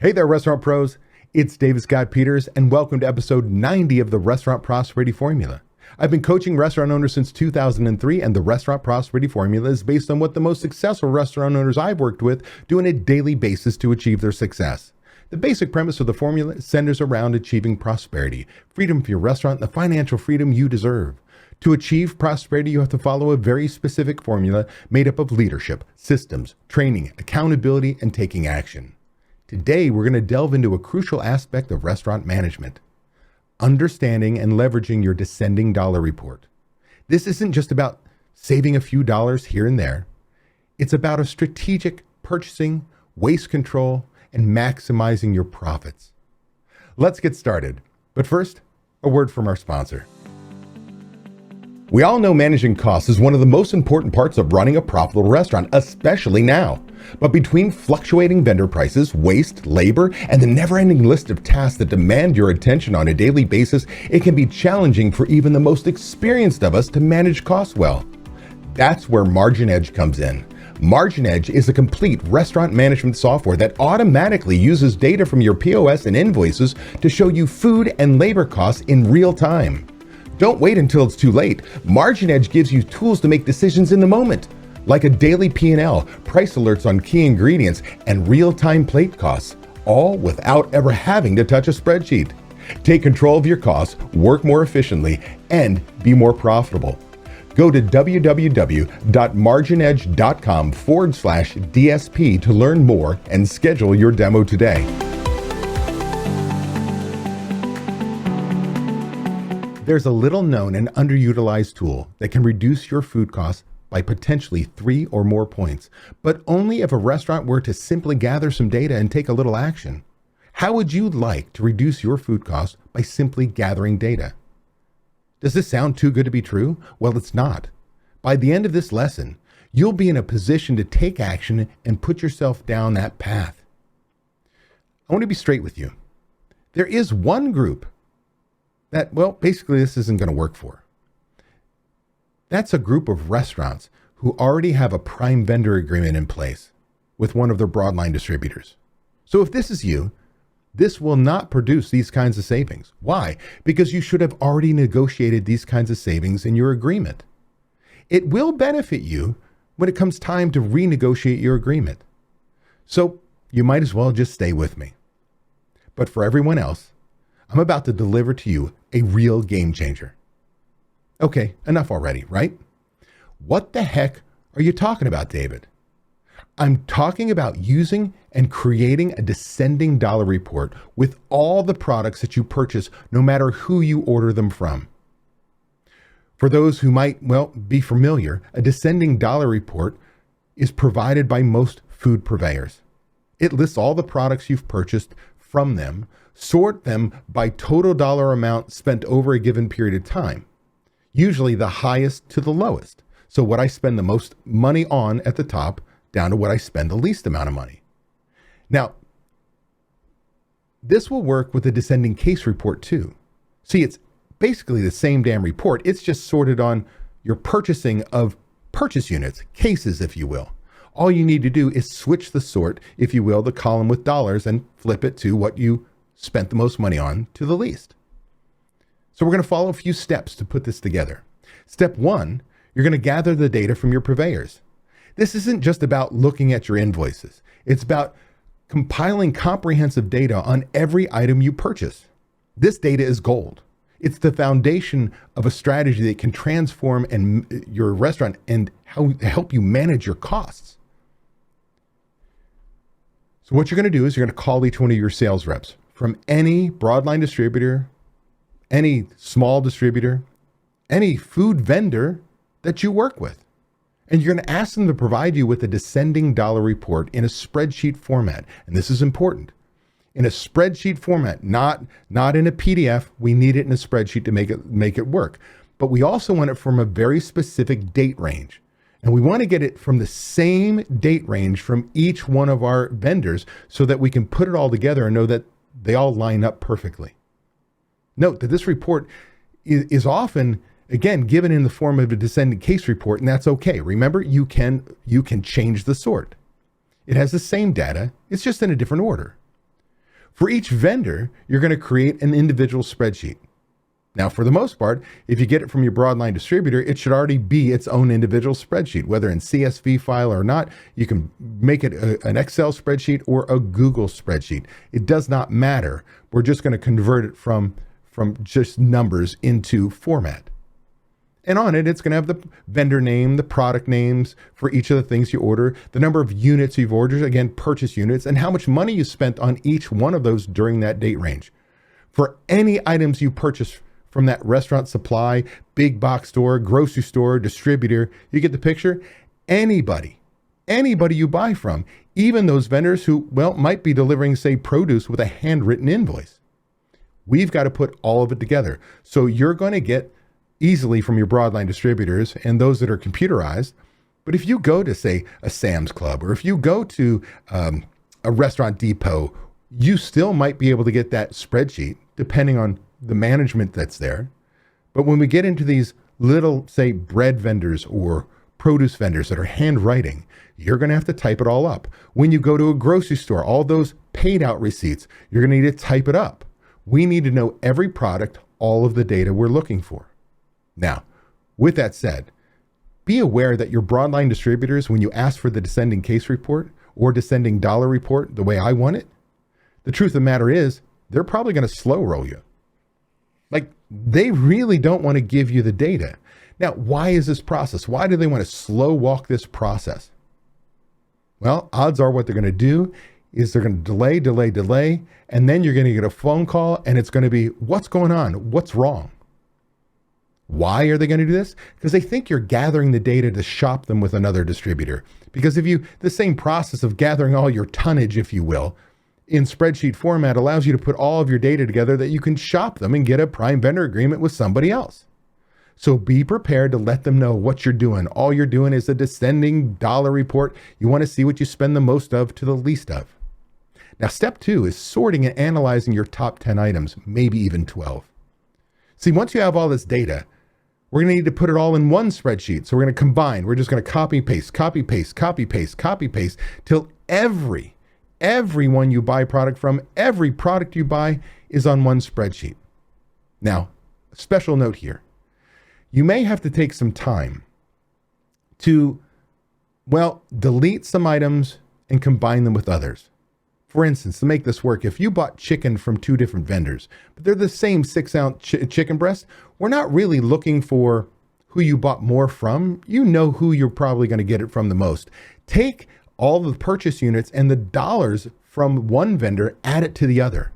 Hey there, restaurant pros. It's David Scott Peters, and welcome to episode 90 of the Restaurant Prosperity Formula. I've been coaching restaurant owners since 2003, and the Restaurant Prosperity Formula is based on what the most successful restaurant owners I've worked with do on a daily basis to achieve their success. The basic premise of the formula centers around achieving prosperity, freedom for your restaurant, and the financial freedom you deserve. To achieve prosperity, you have to follow a very specific formula made up of leadership, systems, training, accountability, and taking action. Today, we're going to delve into a crucial aspect of restaurant management: understanding and leveraging your descending dollar report. This isn't just about saving a few dollars here and there. It's about a strategic purchasing, waste control, and maximizing your profits. Let's get started. But first, a word from our sponsor. We all know managing costs is one of the most important parts of running a profitable restaurant, especially now. But between fluctuating vendor prices, waste, labor, and the never-ending list of tasks that demand your attention on a daily basis, it can be challenging for even the most experienced of us to manage costs well. That's where Margin Edge comes in. Margin Edge is a complete restaurant management software that automatically uses data from your POS and invoices to show you food and labor costs in real time. Don't wait until it's too late. Margin Edge gives you tools to make decisions in the moment, like a daily P&L, price alerts on key ingredients, and real-time plate costs, all without ever having to touch a spreadsheet. Take control of your costs, work more efficiently, and be more profitable. Go to www.marginedge.com/DSP to learn more and schedule your demo today. There's a little known and underutilized tool that can reduce your food costs by potentially 3 or more points, but only if a restaurant were to simply gather some data and take a little action. How would you like to reduce your food costs by simply gathering data? Does this sound too good to be true? Well, it's not. By the end of this lesson, you'll be in a position to take action and put yourself down that path. I want to be straight with you. There is one group that, well, basically this isn't going to work for. That's a group of restaurants who already have a prime vendor agreement in place with one of their broadline distributors. So if this is you, this will not produce these kinds of savings. Why? Because you should have already negotiated these kinds of savings in your agreement. It will benefit you when it comes time to renegotiate your agreement. So you might as well just stay with me. But for everyone else, I'm about to deliver to you a real game changer. Okay, enough already, right? What the heck are you talking about, David? I'm talking about using and creating a descending dollar report with all the products that you purchase, no matter who you order them from. For those who might, well, be familiar, a descending dollar report is provided by most food purveyors. It lists all the products you've purchased from them, sort them by total dollar amount spent over a given period of time, usually the highest to the lowest. So what I spend the most money on at the top down to what I spend the least amount of money. Now, this will work with a descending case report too. See, it's basically the same damn report. It's just sorted on your purchasing of purchase units, cases, if you will. All you need to do is switch the sort, if you will, the column with dollars, and flip it to what you spent the most money on to the least. So we're going to follow a few steps to put this together. Step 1, you're going to gather the data from your purveyors. This isn't just about looking at your invoices. It's about compiling comprehensive data on every item you purchase. This data is gold. It's the foundation of a strategy that can transform your restaurant and help you manage your costs. So what you're going to do is you're going to call each one of your sales reps from any broadline distributor, any small distributor, any food vendor that you work with. And you're going to ask them to provide you with a descending dollar report in a spreadsheet format. And this is important. In a spreadsheet format, not in a PDF. We need it in a spreadsheet to make it work. But we also want it from a very specific date range. And we want to get it from the same date range from each one of our vendors so that we can put it all together and know that they all line up perfectly. Note that this report is often, again, given in the form of a descending case report, and that's okay. Remember, you can change the sort. It has the same data, it's just in a different order. For each vendor, you're going to create an individual spreadsheet. Now, for the most part, if you get it from your broadline distributor, it should already be its own individual spreadsheet, whether in CSV file or not. You can make it an Excel spreadsheet or a Google spreadsheet. It does not matter. We're just going to convert it from just numbers into format. And on it, it's going to have the vendor name, the product names for each of the things you order, the number of units you've ordered, again, purchase units, and how much money you spent on each one of those during that date range. For any items you purchase from that restaurant supply, big box store, grocery store, distributor, you get the picture. Anybody you buy from, even those vendors who, might be delivering, say, produce with a handwritten invoice. We've got to put all of it together. So you're going to get easily from your broadline distributors and those that are computerized. But if you go to, say, a Sam's Club, or if you go to a Restaurant Depot, you still might be able to get that spreadsheet depending on the management that's there. But when we get into these little, say, bread vendors or produce vendors that are handwriting, you're going to have to type it all up. When you go to a grocery store, all those paid out receipts, you're going to need to type it up. We need to know every product, all of the data we're looking for. Now, with that said, be aware that your broadline distributors, when you ask for the descending case report or descending dollar report the way I want it, the truth of the matter is they're probably going to slow roll you. Like, they really don't want to give you the data. Now, why is this process? Why do they want to slow walk this process? Well, odds are what they're going to do is they're going to delay, and then you're going to get a phone call and it's going to be, what's going on? What's wrong? Why are they going to do this? Because they think you're gathering the data to shop them with another distributor. Because the same process of gathering all your tonnage, if you will, in spreadsheet format allows you to put all of your data together that you can shop them and get a prime vendor agreement with somebody else. So be prepared to let them know what you're doing. All you're doing is a descending dollar report. You want to see what you spend the most of to the least of. Now, step 2 is sorting and analyzing your top 10 items, maybe even 12. See, once you have all this data, we're going to need to put it all in one spreadsheet. So we're going to combine. We're just going to copy, paste, till everyone you buy product from, every product you buy is on one spreadsheet. Now, a special note here. You may have to take some time to, delete some items and combine them with others. For instance, to make this work, if you bought chicken from 2 different vendors, but they're the same 6-ounce chicken breast, we're not really looking for who you bought more from. You know who you're probably going to get it from the most. Take all the purchase units and the dollars from one vendor, add it to the other.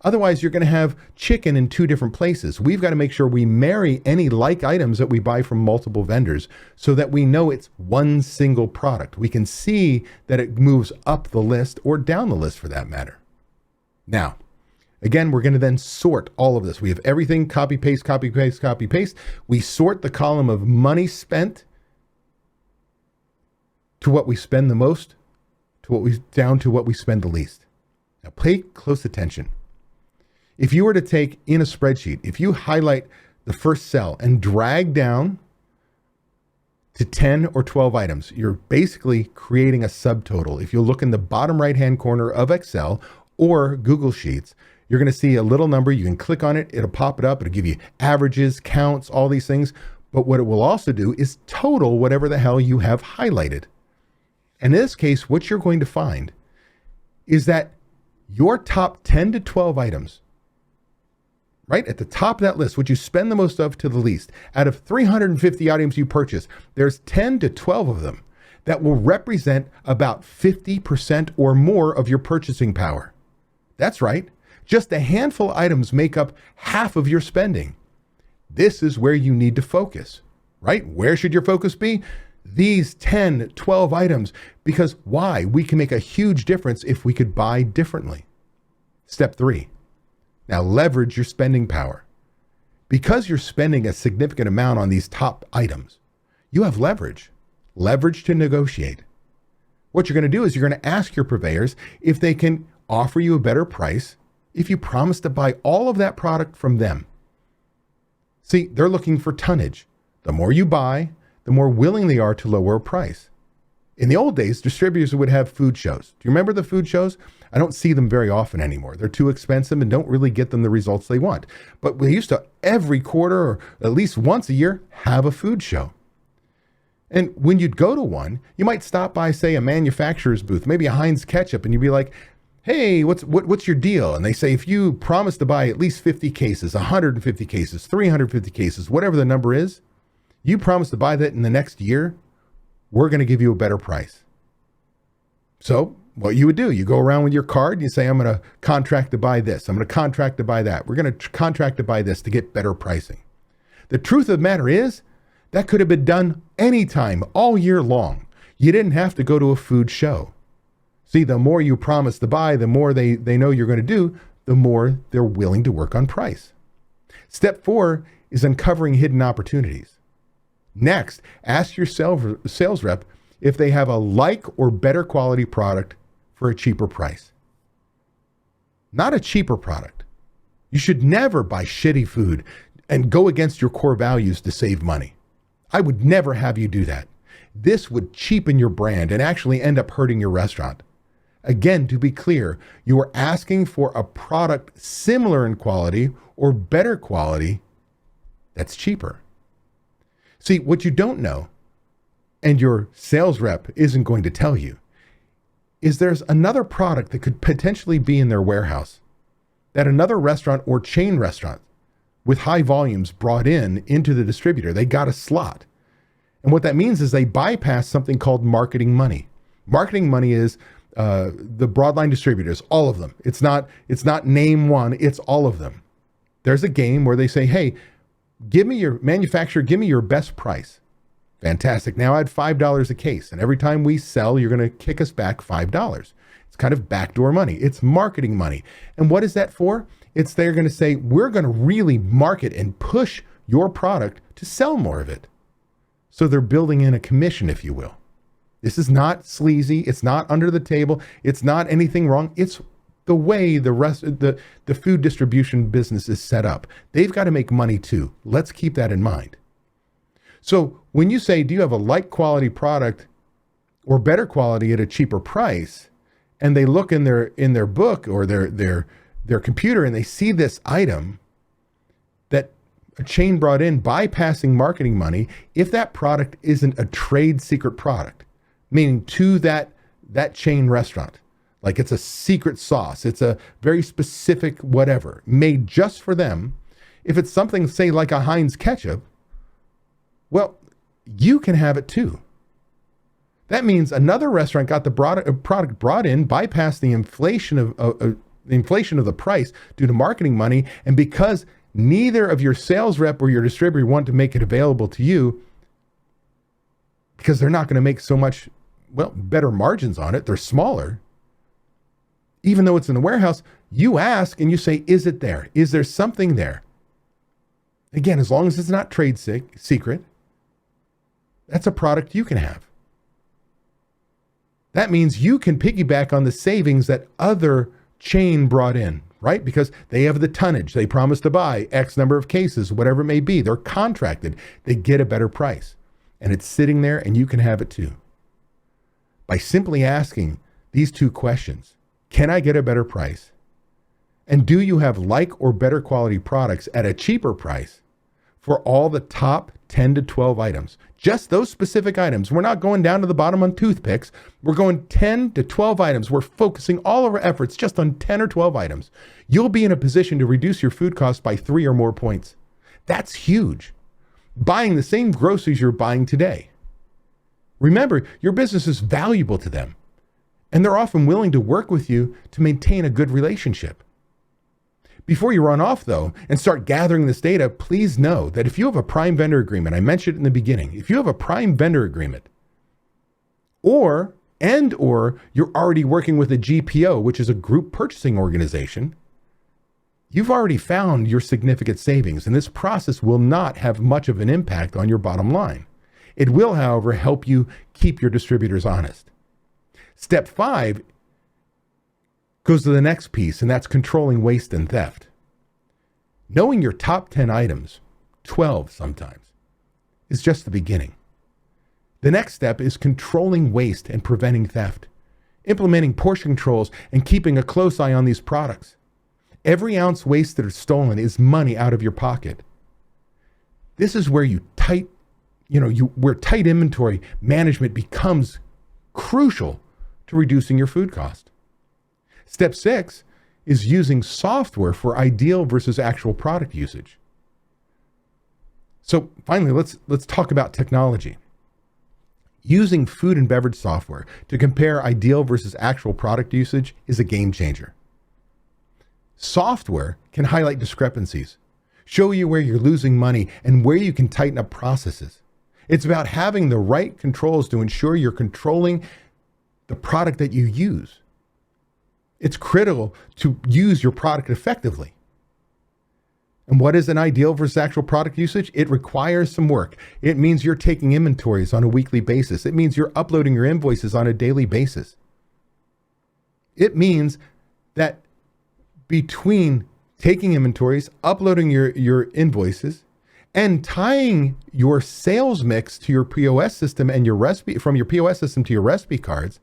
Otherwise, you're going to have chicken in 2 different places. We've got to make sure we marry any like items that we buy from multiple vendors so that we know it's one single product. We can see that it moves up the list or down the list for that matter. Now, again, we're going to then sort all of this. We have everything copy, paste. We sort the column of money spent to what we spend the most, down to what we spend the least. Now, pay close attention. If you were to take in a spreadsheet, if you highlight the first cell and drag down to 10 or 12 items, you're basically creating a subtotal. If you look in the bottom right-hand corner of Excel or Google Sheets, you're going to see a little number. You can click on it. It'll pop it up. It'll give you averages, counts, all these things. But what it will also do is total whatever the hell you have highlighted. And in this case, what you're going to find is that your top 10 to 12 items, right at the top of that list, what you spend the most of to the least, out of 350 items you purchase, there's 10 to 12 of them that will represent about 50% or more of your purchasing power. That's right. Just a handful of items make up half of your spending. This is where you need to focus, right? Where should your focus be? These 10, 12 items. Because why? We can make a huge difference if we could buy differently. Step 3. Now leverage your spending power. Because you're spending a significant amount on these top items, you have leverage to negotiate. What you're going to do is you're going to ask your purveyors if they can offer you a better price if you promise to buy all of that product from them. See, they're looking for tonnage. The more you buy, the more willing they are to lower a price. In the old days, distributors would have food shows. Do you remember the food shows? I don't see them very often anymore. They're too expensive and don't really get them the results they want. But we used to, every quarter or at least once a year, have a food show. And when you'd go to one, you might stop by, say, a manufacturer's booth, maybe a Heinz ketchup, and you'd be like, hey, what's your deal? And they say, if you promise to buy at least 50 cases, 150 cases, 350 cases, whatever the number is, you promise to buy that in the next year, we're going to give you a better price. So what you would do, you go around with your card, you say, I'm going to contract to buy this. I'm going to contract to buy that. We're going to contract to buy this to get better pricing. The truth of the matter is, that could have been done anytime, all year long. You didn't have to go to a food show. See, the more you promise to buy, the more they know you're going to do, the more they're willing to work on price. Step 4 is uncovering hidden opportunities. Next, ask your sales rep if they have a like or better quality product for a cheaper price. Not a cheaper product. You should never buy shitty food and go against your core values to save money. I would never have you do that. This would cheapen your brand and actually end up hurting your restaurant. Again, to be clear, you are asking for a product similar in quality or better quality that's cheaper. See, what you don't know, and your sales rep isn't going to tell you, is there's another product that could potentially be in their warehouse that another restaurant or chain restaurant with high volumes brought into the distributor. They got a slot. And what that means is they bypass something called marketing money. Marketing money is the broadline distributors, all of them. It's not name one, it's all of them. There's a game where they say, hey, give me your best price. Fantastic. Now add $5 a case. And every time we sell, you're going to kick us back $5. It's kind of backdoor money. It's marketing money. And what is that for? It's they're going to say, we're going to really market and push your product to sell more of it. So they're building in a commission, if you will. This is not sleazy. It's not under the table. It's not anything wrong. It's the way the food distribution business is set up. They've got to make money too. Let's keep that in mind. So when you say, do you have a like quality product or better quality at a cheaper price? And they look in their book or their computer and they see this item that a chain brought in bypassing marketing money, if that product isn't a trade secret product, meaning to that chain restaurant, like it's a secret sauce, it's a very specific whatever, made just for them. If it's something, say, like a Heinz ketchup, well, you can have it too. That means another restaurant got the product brought in, bypassed the inflation of the price due to marketing money, and because neither of your sales rep or your distributor want to make it available to you, because they're not going to make so much, better margins on it, they're smaller. Even though it's in the warehouse, you ask and you say, is it there? Is there something there? Again, as long as it's not trade secret, that's a product you can have. That means you can piggyback on the savings that other chain brought in, right? Because they have the tonnage. They promise to buy X number of cases, whatever it may be. They're contracted. They get a better price. And it's sitting there and you can have it too. By simply asking these two questions, can I get a better price? And do you have like or better quality products at a cheaper price for all the top 10 to 12 items? Just those specific items. We're not going down to the bottom on toothpicks. We're going 10 to 12 items. We're focusing all of our efforts just on 10 or 12 items. You'll be in a position to reduce your food costs by 3 or more points. That's huge. Buying the same groceries you're buying today. Remember, your business is valuable to them, and they're often willing to work with you to maintain a good relationship. Before you run off, though, and start gathering this data, please know that if you have a prime vendor agreement, I mentioned it in the beginning, if you have a prime vendor agreement, or you're already working with a GPO, which is a group purchasing organization, you've already found your significant savings, and this process will not have much of an impact on your bottom line. It will, however, help you keep your distributors honest. Step 5 goes to the next piece, and that's controlling waste and theft. Knowing your top 10 items, 12 sometimes, is just the beginning. The next step is controlling waste and preventing theft, implementing portion controls and keeping a close eye on these products. Every ounce wasted or stolen is money out of your pocket. This is where where tight inventory management becomes crucial to reducing your food cost. Step 6 is using software for ideal versus actual product usage. So finally, let's talk about technology. Using food and beverage software to compare ideal versus actual product usage is a game changer. Software can highlight discrepancies, show you where you're losing money and where you can tighten up processes. It's about having the right controls to ensure you're controlling the product that you use. It's critical to use your product effectively. And what is an ideal versus actual product usage? It requires some work. It means you're taking inventories on a weekly basis. It means you're uploading your invoices on a daily basis. It means that between taking inventories, uploading your invoices, and tying your sales mix to your POS system and your recipe from your POS system to your recipe cards,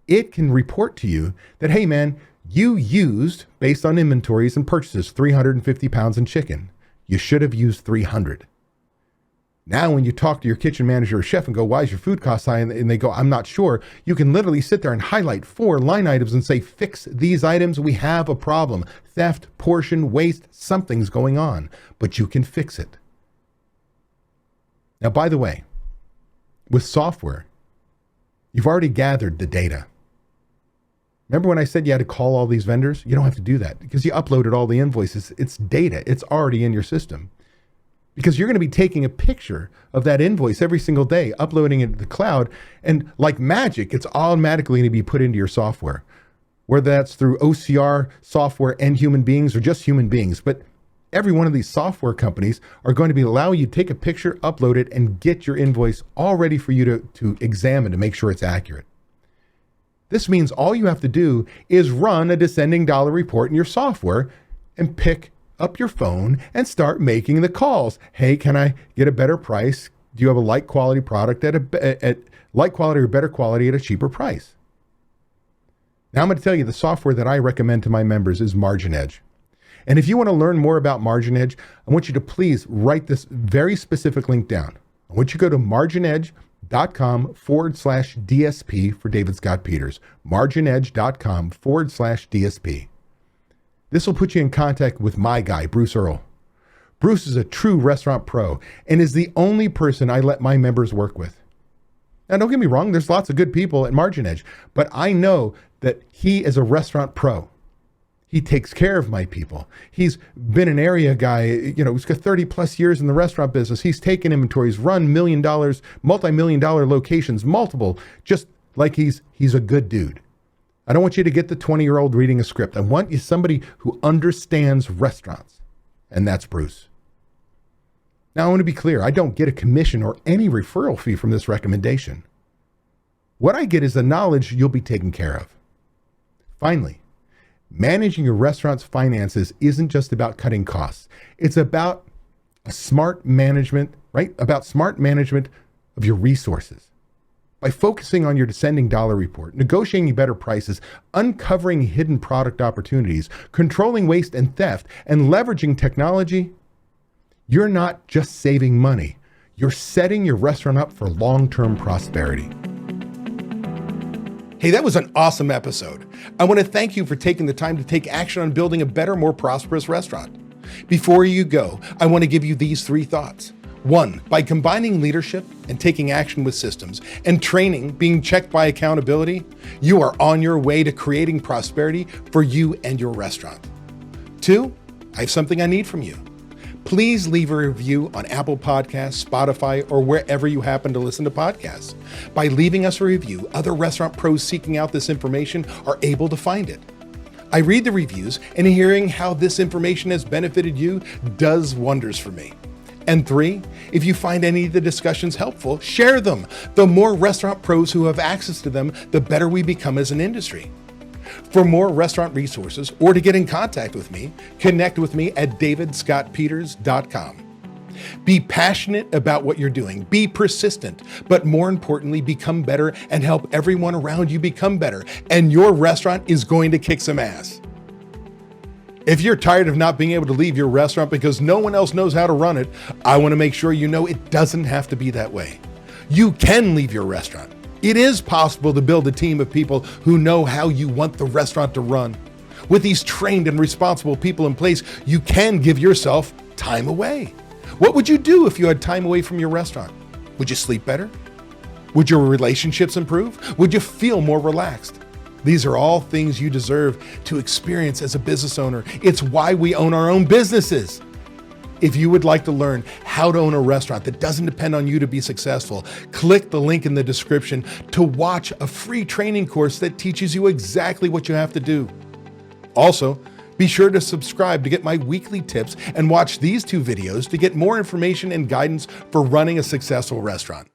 it can report to you that, hey man, you used, based on inventories and purchases, 350 pounds in chicken. You should have used 300. Now, when you talk to your kitchen manager or chef and go, why is your food cost high? And they go, I'm not sure. You can literally sit there and highlight 4 line items and say, fix these items. We have a problem. Theft, portion, waste, something's going on, but you can fix it. Now, by the way, with software, you've already gathered the data. Remember when I said you had to call all these vendors? You don't have to do that because you uploaded all the invoices. It's data. It's already in your system. Because you're going to be taking a picture of that invoice every single day, uploading it to the cloud, and like magic, it's automatically going to be put into your software. Whether that's through OCR software and human beings or just human beings. But every one of these software companies are going to be allowing you to take a picture, upload it, and get your invoice all ready for you to examine to make sure it's accurate. This means all you have to do is run a descending dollar report in your software and pick up your phone and start making the calls. Hey, can I get a better price? Do you have a like quality product at like quality or better quality at a cheaper price? Now I'm going to tell you the software that I recommend to my members is Margin Edge. And if you want to learn more about Margin Edge, I want you to please write this very specific link down. I want you to go to marginedge.com/DSP for David Scott Peters. marginedge.com/DSP. This will put you in contact with my guy, Bruce Earl. Bruce is a true restaurant pro and is the only person I let my members work with. Now, don't get me wrong, there's lots of good people at Margin Edge, but I know that he is a restaurant pro. He takes care of my people. He's been an area guy, he's got 30 plus years in the restaurant business. He's taken inventories, run multi-million dollar locations, multiple, just like he's a good dude. I don't want you to get the 20-year-old reading a script. I want you somebody who understands restaurants, and that's Bruce. Now, I want to be clear. I don't get a commission or any referral fee from this recommendation. What I get is the knowledge you'll be taken care of. Finally, managing your restaurant's finances isn't just about cutting costs. It's about a smart management, right? About smart management of your resources. By focusing on your descending dollar report, negotiating better prices, uncovering hidden product opportunities, controlling waste and theft, and leveraging technology, you're not just saving money. You're setting your restaurant up for long-term prosperity. Hey, that was an awesome episode. I want to thank you for taking the time to take action on building a better, more prosperous restaurant. Before you go, I want to give you these 3 thoughts. 1, by combining leadership and taking action with systems and training being checked by accountability, you are on your way to creating prosperity for you and your restaurant. 2, I have something I need from you. Please leave a review on Apple Podcasts, Spotify, or wherever you happen to listen to podcasts. By leaving us a review, other restaurant pros seeking out this information are able to find it. I read the reviews, and hearing how this information has benefited you does wonders for me. And 3, if you find any of the discussions helpful, share them. The more restaurant pros who have access to them, the better we become as an industry. For more restaurant resources or to get in contact with me, connect with me at davidscottpeters.com. Be passionate about what you're doing. Be persistent, but more importantly, become better and help everyone around you become better. And your restaurant is going to kick some ass. If you're tired of not being able to leave your restaurant because no one else knows how to run it, I want to make sure you know it doesn't have to be that way. You can leave your restaurant. It is possible to build a team of people who know how you want the restaurant to run. With these trained and responsible people in place, you can give yourself time away. What would you do if you had time away from your restaurant? Would you sleep better? Would your relationships improve? Would you feel more relaxed? These are all things you deserve to experience as a business owner. It's why we own our own businesses. If you would like to learn how to own a restaurant that doesn't depend on you to be successful, click the link in the description to watch a free training course that teaches you exactly what you have to do. Also, be sure to subscribe to get my weekly tips and watch these 2 videos to get more information and guidance for running a successful restaurant.